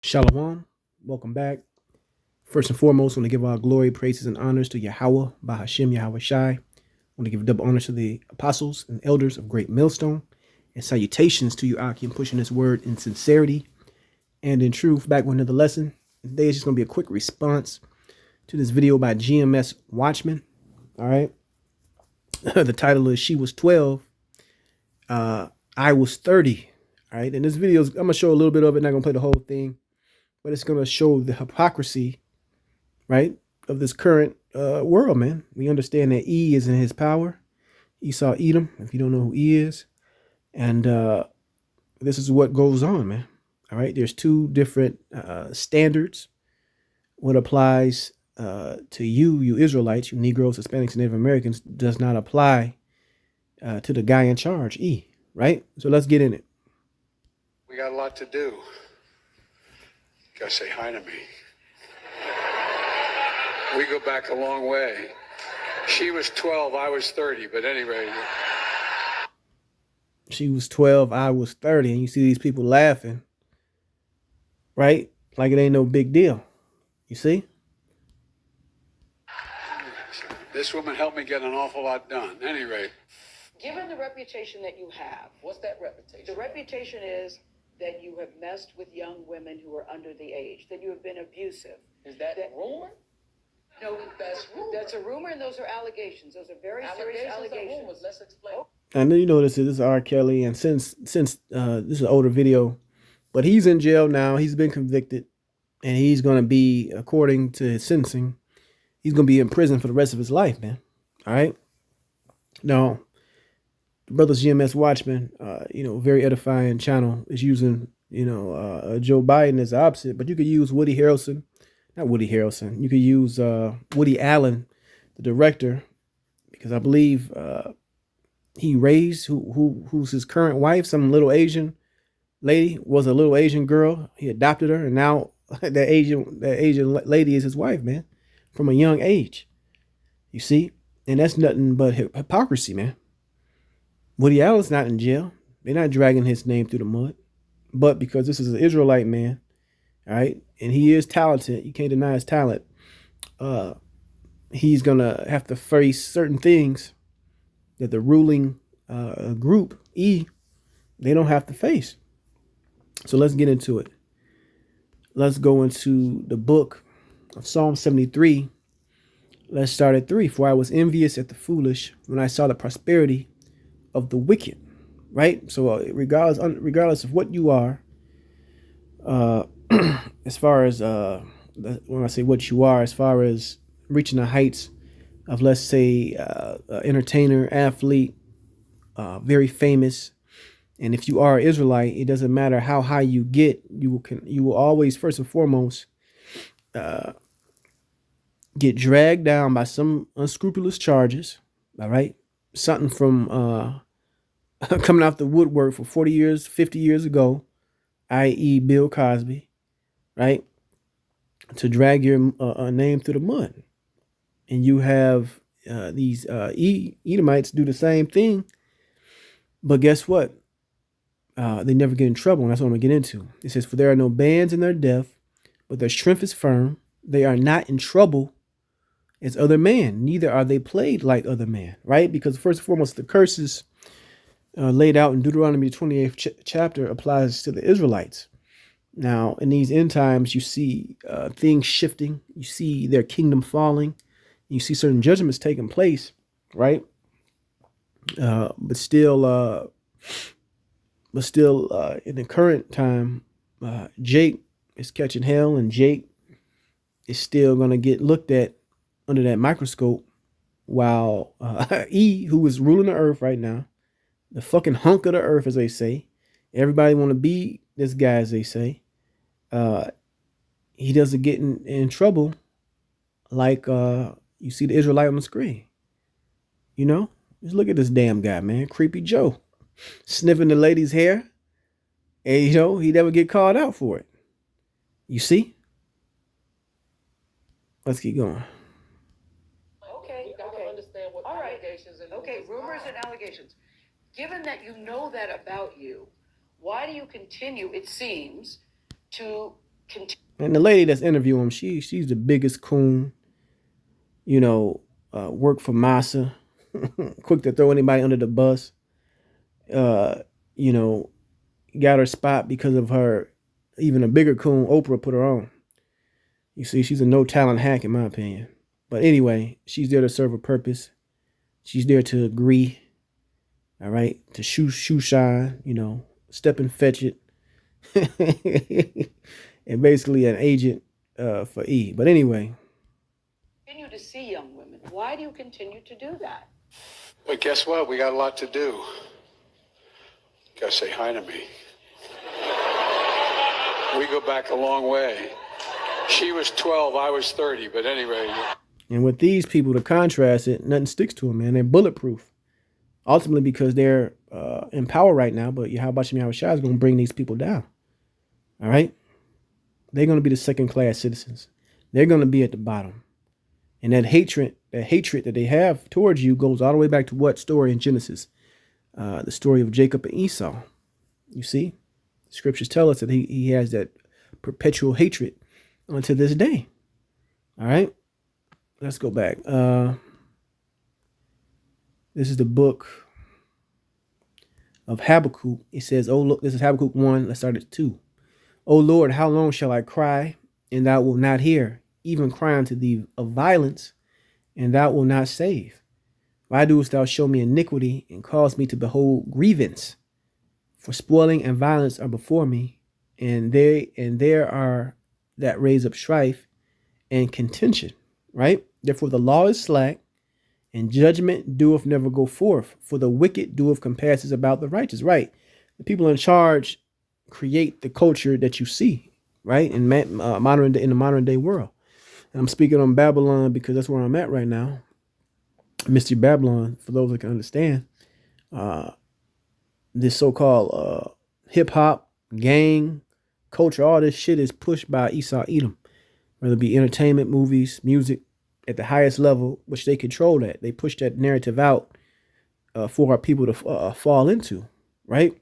Shalom. Welcome back. First and foremost, I want to give our glory, praises, and honors to Yahweh, Bahashem, Yahweh Shai. I want to give double honors to the apostles and elders of Great Millstone, and salutations to you, Aki, pushing this word in sincerity and in truth. Back with another lesson. Today is just going to be a quick response to this video by GMS Watchman. All right. The title is She Was 12. I Was 30. All right. And this video, I'm going to show a little bit of it. Not going to play the whole thing, but it's going to show the hypocrisy, right, of this current world, man. We understand that E is in his power. Esau Edom, if you don't know who E is. And this is what goes on, man. All right, there's two different standards. What applies to you Israelites, you Negroes, Hispanics, and Native Americans, does not apply to the guy in charge, E, right? So let's get in it. We got a lot to do. Gotta say hi to me. We go back a long way. She was 12, I was 30, but anyway. She was 12, I was 30, and you see these people laughing, right? Like it ain't no big deal. You see? This woman helped me get an awful lot done. Anyway. Given the reputation that you have, What's that reputation? the reputation is that you have messed with young women who are under the age, that you have been abusive. Is that rumor? No, That's rumor. that's a rumor, and those are allegations. Those are very serious Allegations or allegations. rumors? Let's explain. I know you know this is R. Kelly, and since this is an older video, but he's in jail now. He's been convicted, and he's gonna be, according to his sentencing, he's gonna be in prison for the rest of his life, man. All right. Now, the brothers GMS Watchman, very edifying channel, is using Joe Biden as the opposite, but you could use Woody Harrelson, not Woody Harrelson. You could use Woody Allen, the director, because I believe he raised who's his current wife, some little Asian lady, was a little Asian girl. He adopted her, and now that Asian lady is his wife, man, from a young age. You see, and that's nothing but hypocrisy, man. Woody Allen's not in jail. They're not dragging his name through the mud, but because this is an Israelite man, all right, and he is talented, you can't deny his talent. He's gonna have to face certain things that the ruling group, E, they don't have to face. So let's get into it. Let's go into the book of Psalm 73. Let's start at 3. For I was envious at the foolish when I saw the prosperity of the wicked. Right? So regardless of what you are, as far as when I say what you are, as far as reaching the heights of, let's say, entertainer, athlete, very famous, and if you are an Israelite, it doesn't matter how high you get, you will always, first and foremost, get dragged down by some unscrupulous charges. All right, something from coming out the woodwork for 40 years, 50 years ago, i.e. Bill Cosby, right, to drag your name through the mud. And you have these Edomites do the same thing. But guess what? They never get in trouble, and that's what I'm going to get into. It says, for there are no bands in their death, but their strength is firm. They are not in trouble as other men, neither are they plagued like other men, right? Because first and foremost, the curses laid out in Deuteronomy 28th chapter applies to the Israelites. Now, in these end times, you see things shifting. You see their kingdom falling. You see certain judgments taking place, right? But still, in the current time, Jake is catching hell, and Jake is still going to get looked at under that microscope, while E, who is ruling the earth right now, the fucking hunk of the earth, as they say, everybody want to be this guy, as they say, he doesn't get in trouble like you see the Israelite on the screen. You know, just look at this damn guy, man. Creepy Joe, sniffing the lady's hair, and he never get called out for it. You see? Let's keep going. Okay, We gotta okay. understand what All right. allegations and Okay, rumors and allegations. Given that you know that about you, why do you continue, it seems, to And the lady that's interviewing him, she's the biggest coon, work for Massa, quick to throw anybody under the bus. You know, got her spot because of her, even a bigger coon, Oprah put her on. You see, she's a no talent hack in my opinion. But anyway, she's there to serve a purpose. She's there to agree. All right. To shoe shine, step and fetch it. And basically an agent for E. But anyway. Continue to see young women. Why do you continue to do that? But guess what? We got a lot to do. Gotta say hi to me. We go back a long way. She was 12, I was 30, but anyway. And with these people, to contrast it, nothing sticks to them, man. They're bulletproof. Ultimately because they're in power right now, but Yahweh Shem Yahweh Shai is going to bring these people down. All right? They're going to be the second-class citizens. They're going to be at the bottom. And that hatred that they have towards you goes all the way back to what story in Genesis? The story of Jacob and Esau. You see? The scriptures tell us that he has that perpetual hatred unto this day. All right? Let's go back. This is the book of Habakkuk. It says, oh, look, this is Habakkuk 1. Let's start at 2. O Lord, how long shall I cry, and thou wilt not hear, even cry unto thee of violence, and thou wilt not save? Why doest thou show me iniquity, and cause me to behold grievance? For spoiling and violence are before me, and there are that raise up strife and contention. Right? Therefore the law is slack, and judgment doeth never go forth, for the wicked doeth compasses about the righteous. Right? The people in charge create the culture that you see, right? In the modern day world. And I'm speaking on Babylon because that's where I'm at right now. Mystery Babylon, for those that can understand. This so-called hip hop, gang, culture, all this shit is pushed by Esau Edom. Whether it be entertainment, movies, music, at the highest level, which they control that. They push that narrative out for our people to fall into, right?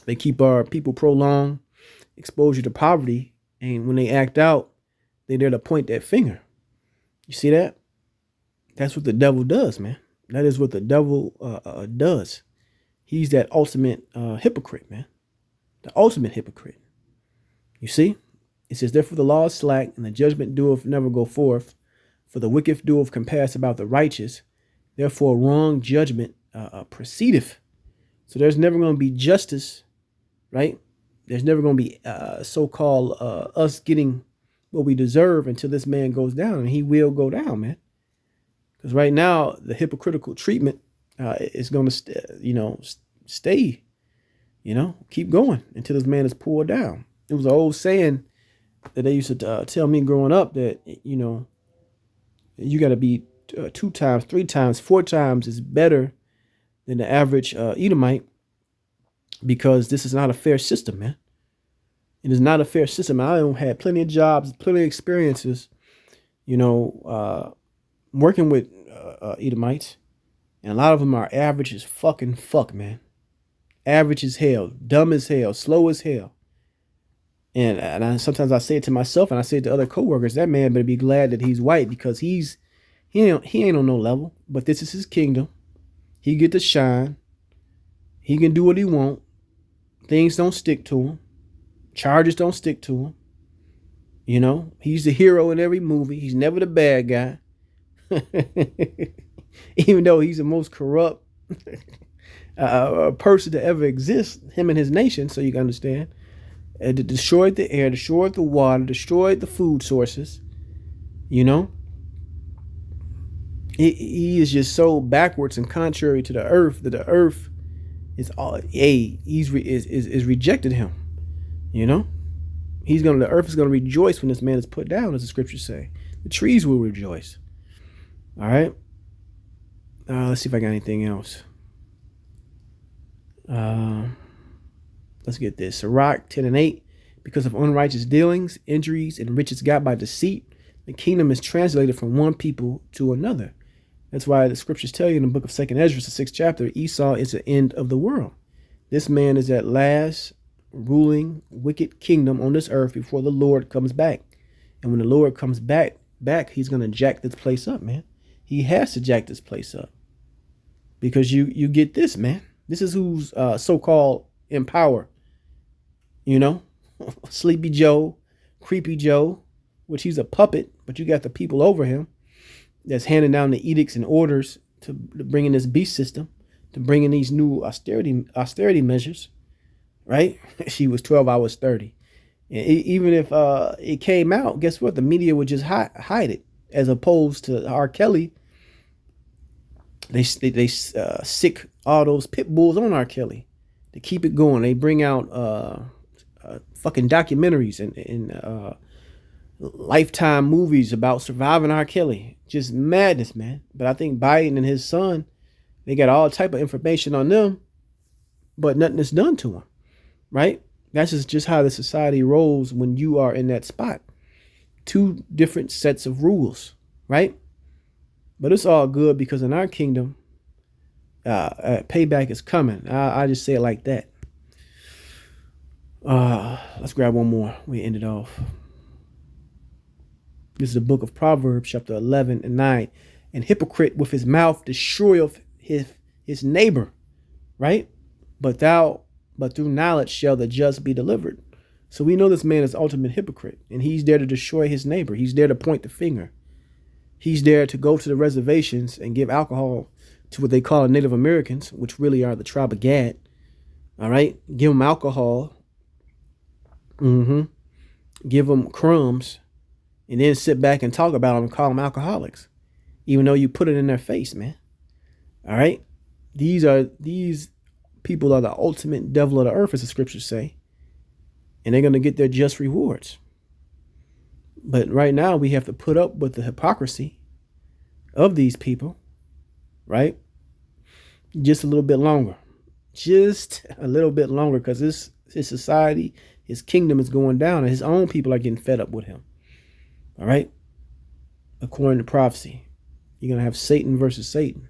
They keep our people prolonged exposure to poverty. And when they act out, they're there to point that finger. You see that? That's what the devil does, man. That is what the devil does. He's that ultimate hypocrite, man. The ultimate hypocrite. You see? It says, therefore the law is slack, and the judgment doeth never go forth. For the wicked doeth compass about the righteous. Therefore wrong judgment proceedeth. So there's never going to be justice, right? There's never going to be so-called us getting what we deserve until this man goes down. And he will go down, man. Because right now, the hypocritical treatment is going to, stay, keep going until this man is pulled down. It was an old saying that they used to tell me growing up that, you got to be 2 times, 3 times, 4 times is better than the average Edomite, because this is not a fair system, man. It is not a fair system. I had plenty of jobs, plenty of experiences, working with Edomites, and a lot of them are average as fuck, man. Average as hell, dumb as hell, slow as hell. And sometimes I say it to myself, and I say it to other coworkers, that man better be glad that he's white, because he ain't on no level. But this is his kingdom. He get to shine. He can do what he want. Things don't stick to him. Charges don't stick to him. He's the hero in every movie. He's never the bad guy. Even though he's the most corrupt person to ever exist, him and his nation, so you can understand. It destroyed the air, destroyed the water, destroyed the food sources. He is just so backwards and contrary to the earth that the earth is rejected him. The earth is gonna rejoice when this man is put down, as the scriptures say. The trees will rejoice. All right. Let's see if I got anything else. Let's get this. Sirach 10:8. Because of unrighteous dealings, injuries, and riches got by deceit, the kingdom is translated from one people to another. That's why the scriptures tell you in the book of 2nd Ezra, the 6th chapter, Esau is the end of the world. This man is at last ruling wicked kingdom on this earth before the Lord comes back. And when the Lord comes back, he's gonna jack this place up, man. He has to jack this place up. Because you get this, man. This is who's so-called in power. You know? Sleepy Joe, Creepy Joe, which he's a puppet, but you got the people over him that's handing down the edicts and orders to bring in this beast system, to bring in these new austerity measures, right? She was 12 hours 30. And even if it came out, guess what? The media would just hide it, as opposed to R. Kelly. They sick all those pit bulls on R. Kelly to keep it going. They bring out fucking documentaries and Lifetime movies about surviving R. Kelly. Just madness, man. But I think Biden and his son, they got all type of information on them, but nothing is done to them, right? That's just how the society rolls when you are in that spot. Two different sets of rules, right? But it's all good because in our kingdom, payback is coming. I just say it like that. Let's grab one more. We end it off. This is the book of Proverbs, chapter 11 and 9. And hypocrite with his mouth destroyeth his neighbor, right? But through knowledge shall the just be delivered. So we know this man is ultimate hypocrite, and he's there to destroy his neighbor. He's there to point the finger. He's there to go to the reservations and give alcohol to what they call Native Americans, which really are the tribe of Gad. All right, give them alcohol. Give them crumbs. And then sit back and talk about them and call them alcoholics, even though you put it in their face, man. All right. These people are the ultimate devil of the earth, as the scriptures say, and they're going to get their just rewards. But right now we have to put up with the hypocrisy of these people, right? Just a little bit longer, because his society, his kingdom is going down, and his own people are getting fed up with him. All right. According to prophecy, you're going to have Satan versus Satan.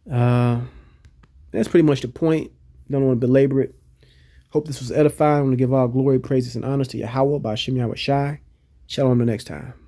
That's pretty much the point. Don't want to belabor it. Hope this was edifying. I want to give all glory, praises, and honors to Yahweh by Hashem Yahweh Shai. Shalom the next time.